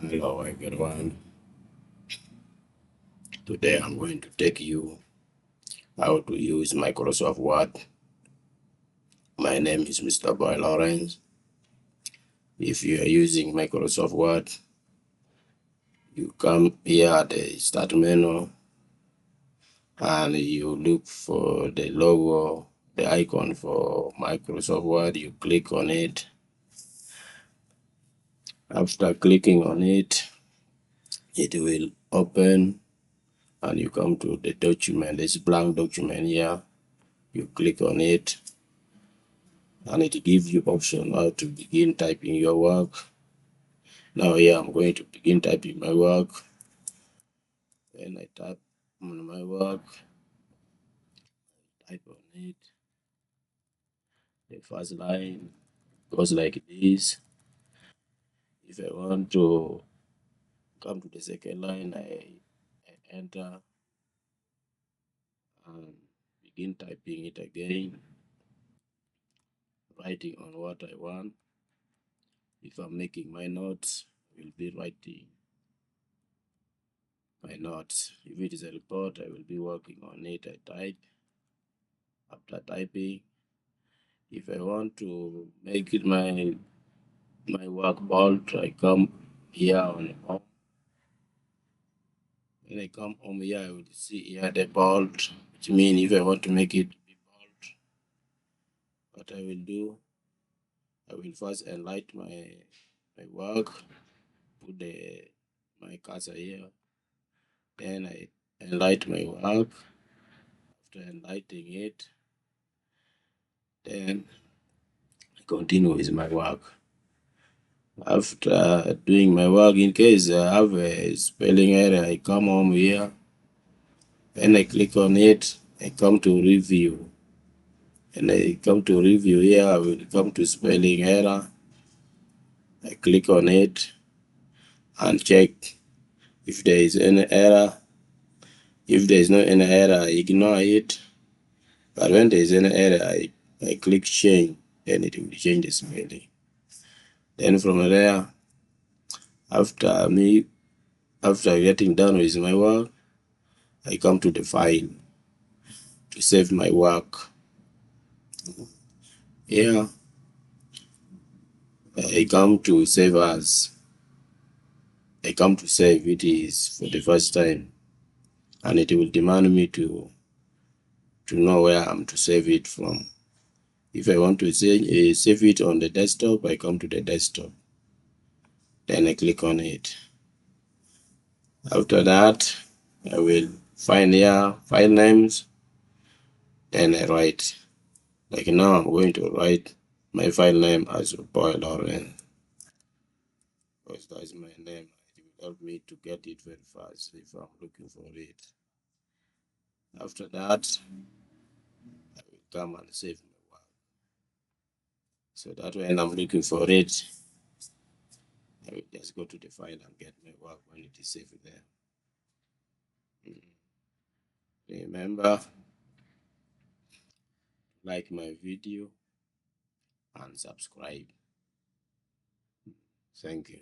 Hello everyone. Today I'm going to take you how to use Microsoft Word. My name is Mr. Boy Lawrence. If you are using Microsoft Word, you come here at the start menu and you look for the logo, the icon for Microsoft Word. You click on it. After clicking on it, it will open and you come to the document, this blank document here. You click on it and it gives you option how to begin typing your work. Now here I'm going to begin typing my work. When I type on my work, type on it. The first line goes like this. If I want to come to the second line, I enter and begin typing it again, writing on what I want. If I'm making my notes, I will be writing my notes. If it is a report, I will be working on it. I type. After typing, if I want to make it my work bold, I come here on home. When I come home here, I will see here the bold, which means if I want to make it be bold, what I will do, I will first enlight my work, put my cursor here, then I enlight my work. After enlightening it, then I continue with my work. After doing my work, in case I have a spelling error, I come home here. When I click on it, I come to review. And I come to review here, I will come to spelling error. I click on it and check if there is any error. If there is no any error, I ignore it. But when there is any error, I click change, then it will change the spelling. Then from there, after getting done with my work, I come to the file to save my work. Here, I come to save as. I come to save it is for the first time, and it will demand me to know where I'm to save it from. If I want to save it on the desktop, I come to the desktop. Then I click on it. After that, I will find here file names. Then I write. Like now, I'm going to write my file name as Boy Lawrence, because that's my name. It will help me to get it very fast if I'm looking for it. After that, I will come and save my work. So that when I'm looking for it, I will just go to the file and get my work when it is saved there. Remember, like my video and subscribe. Thank you.